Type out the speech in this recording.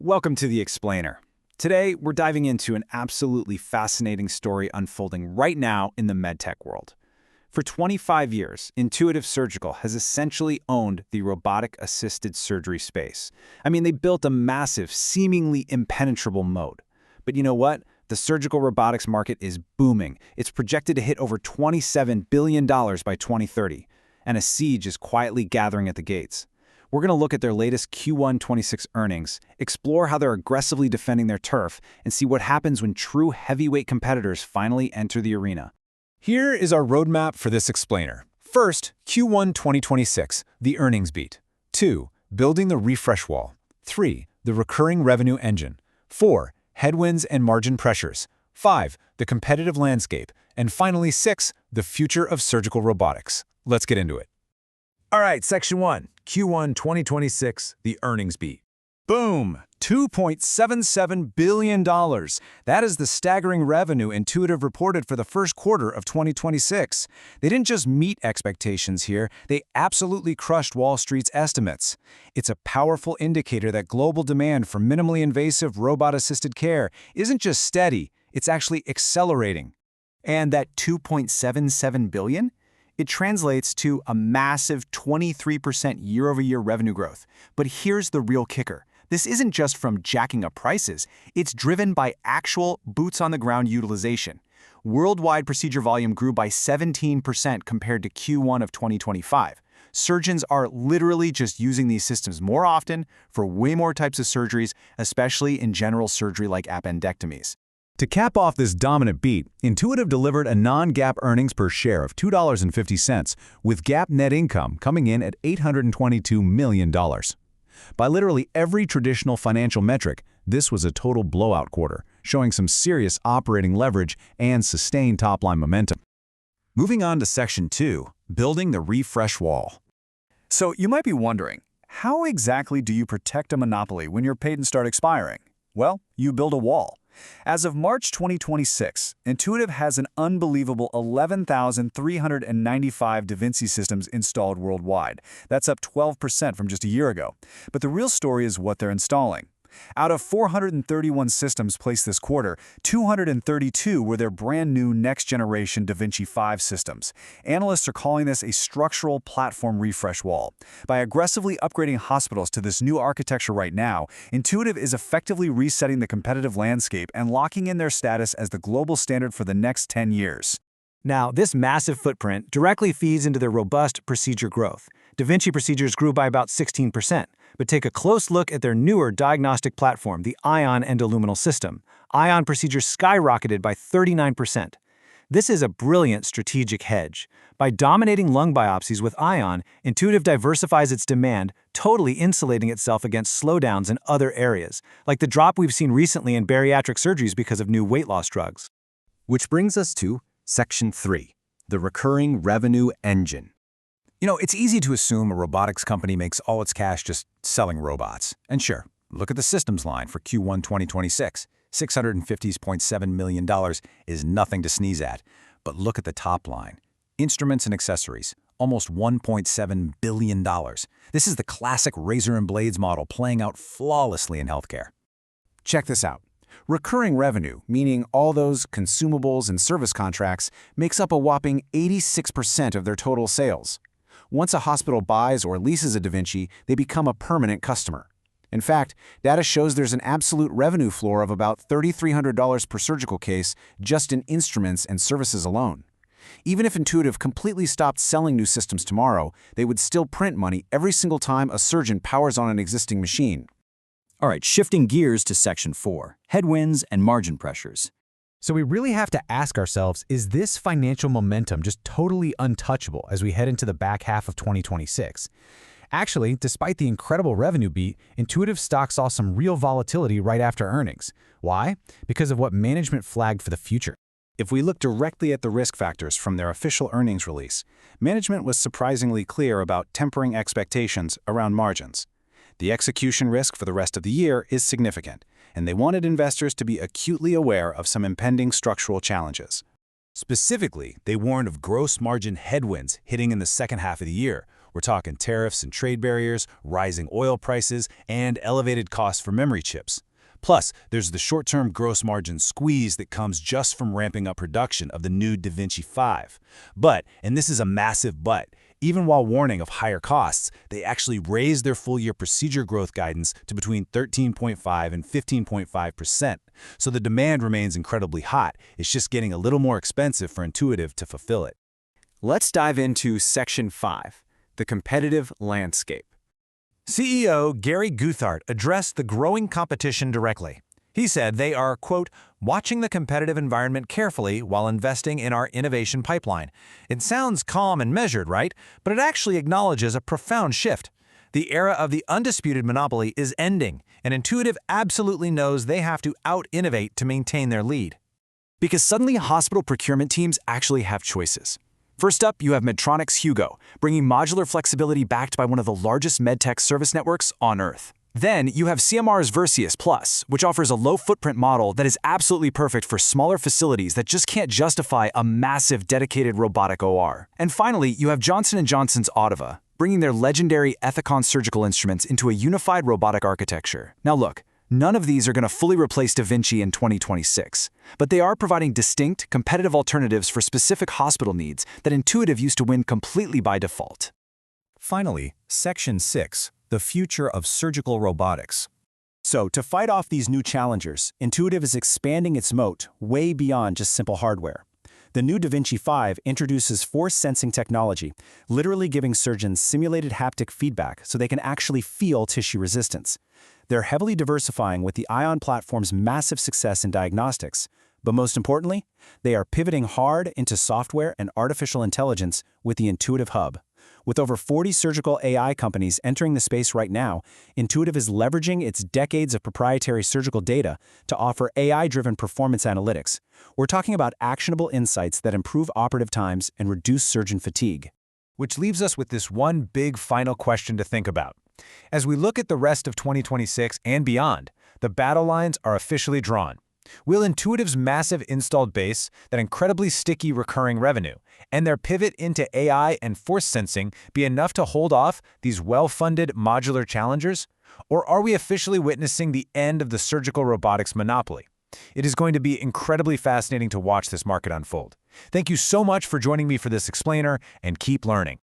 Welcome to The Explainer. Today, we're diving into an absolutely fascinating story unfolding right now in the medtech world. For 25 years, Intuitive Surgical has essentially owned the robotic-assisted surgery space. They built a massive, seemingly impenetrable moat. But you know what? The surgical robotics market is booming. It's projected to hit over $27 billion by 2030, and a siege is quietly gathering at the gates. We're going to look at their latest Q1 26 earnings, explore how they're aggressively defending their turf, and see what happens when true heavyweight competitors finally enter the arena. Here is our roadmap for this explainer. First, Q1 2026, the earnings beat. 2. Building the refresh wall. 3. The recurring revenue engine. 4. Headwinds and margin pressures. 5. The competitive landscape. And finally, 6. The future of surgical robotics. Let's get into it. All right, Section 1, Q1 2026, the earnings beat. Boom! $2.77 billion. That is the staggering revenue Intuitive reported for the first quarter of 2026. They didn't just meet expectations here, they absolutely crushed Wall Street's estimates. It's a powerful indicator that global demand for minimally invasive robot-assisted care isn't just steady, it's actually accelerating. And that $2.77 billion? It translates to a massive 23% year-over-year revenue growth. But here's the real kicker. This isn't just from jacking up prices, it's driven by actual boots-on-the-ground utilization. Worldwide procedure volume grew by 17% compared to Q1 of 2025. Surgeons are literally just using these systems more often for way more types of surgeries, especially in general surgery like appendectomies. To cap off this dominant beat, Intuitive delivered a non-GAAP earnings per share of $2.50, with GAAP net income coming in at $822 million. By literally every traditional financial metric, this was a total blowout quarter, showing some serious operating leverage and sustained top-line momentum. Moving on to Section 2, building the refresh wall. So you might be wondering, how exactly do you protect a monopoly when your patents start expiring? Well, you build a wall. As of March 2026, Intuitive has an unbelievable 11,395 Da Vinci systems installed worldwide. That's up 12% from just a year ago. But the real story is what they're installing. Out of 431 systems placed this quarter, 232 were their brand new next-generation Da Vinci 5 systems. Analysts are calling this a structural platform refresh wall. By aggressively upgrading hospitals to this new architecture right now, Intuitive is effectively resetting the competitive landscape and locking in their status as the global standard for the next 10 years. Now, this massive footprint directly feeds into their robust procedure growth. Da Vinci procedures grew by about 16%, but take a close look at their newer diagnostic platform, the Ion endoluminal system. Ion procedures skyrocketed by 39%. This is a brilliant strategic hedge. By dominating lung biopsies with Ion, Intuitive diversifies its demand, totally insulating itself against slowdowns in other areas, like the drop we've seen recently in bariatric surgeries because of new weight loss drugs. Which brings us to Section 3, the recurring revenue engine. It's easy to assume a robotics company makes all its cash just selling robots. And sure, look at the systems line for Q1 2026. $650.7 million is nothing to sneeze at. But look at the top line. Instruments and accessories, almost $1.7 billion. This is the classic razor and blades model playing out flawlessly in healthcare. Check this out. Recurring revenue, meaning all those consumables and service contracts, makes up a whopping 86% of their total sales. Once a hospital buys or leases a Da Vinci, they become a permanent customer. In fact, data shows there's an absolute revenue floor of about $3,300 per surgical case just in instruments and services alone. Even if Intuitive completely stopped selling new systems tomorrow, they would still print money every single time a surgeon powers on an existing machine. All right, shifting gears to Section 4, headwinds and margin pressures. So we really have to ask ourselves, is this financial momentum just totally untouchable as we head into the back half of 2026? Actually, despite the incredible revenue beat, Intuitive stock saw some real volatility right after earnings. Why? Because of what management flagged for the future. If we look directly at the risk factors from their official earnings release, management was surprisingly clear about tempering expectations around margins. The execution risk for the rest of the year is significant, and they wanted investors to be acutely aware of some impending structural challenges. Specifically, they warned of gross margin headwinds hitting in the second half of the year, We're talking tariffs and trade barriers, rising oil prices, and elevated costs for memory chips. Plus, there's the short-term gross margin squeeze that comes just from ramping up production of the new Da Vinci 5. But, and this is a massive but, even while warning of higher costs, they actually raised their full-year procedure growth guidance to between 13.5 and 15.5%. So the demand remains incredibly hot. It's just getting a little more expensive for Intuitive to fulfill it. Let's dive into Section 5, the competitive landscape. CEO Gary Guthart addressed the growing competition directly. He said they are, quote, watching the competitive environment carefully while investing in our innovation pipeline. It sounds calm and measured, right? But it actually acknowledges a profound shift. The era of the undisputed monopoly is ending, and Intuitive absolutely knows they have to out-innovate to maintain their lead. Because suddenly hospital procurement teams actually have choices. First up, you have Medtronic's Hugo, bringing modular flexibility backed by one of the largest medtech service networks on Earth. Then you have CMR's Versius Plus, which offers a low-footprint model that is absolutely perfect for smaller facilities that just can't justify a massive dedicated robotic OR. And finally, you have Johnson & Johnson's Ottava, bringing their legendary Ethicon surgical instruments into a unified robotic architecture. Now look, none of these are going to fully replace Da Vinci in 2026, but they are providing distinct, competitive alternatives for specific hospital needs that Intuitive used to win completely by default. Finally, Section 6, the future of surgical robotics. So, to fight off these new challengers, Intuitive is expanding its moat way beyond just simple hardware. The new Da Vinci 5 introduces force sensing technology, literally giving surgeons simulated haptic feedback so they can actually feel tissue resistance. They're heavily diversifying with the Ion platform's massive success in diagnostics, but most importantly, they are pivoting hard into software and artificial intelligence with the Intuitive Hub. With over 40 surgical AI companies entering the space right now, Intuitive is leveraging its decades of proprietary surgical data to offer AI-driven performance analytics. We're talking about actionable insights that improve operative times and reduce surgeon fatigue. Which leaves us with this one big final question to think about. As we look at the rest of 2026 and beyond, the battle lines are officially drawn. Will Intuitive's massive installed base, that incredibly sticky recurring revenue, and their pivot into AI and force sensing be enough to hold off these well-funded modular challengers? Or are we officially witnessing the end of the surgical robotics monopoly? It is going to be incredibly fascinating to watch this market unfold. Thank you so much for joining me for this explainer, and keep learning.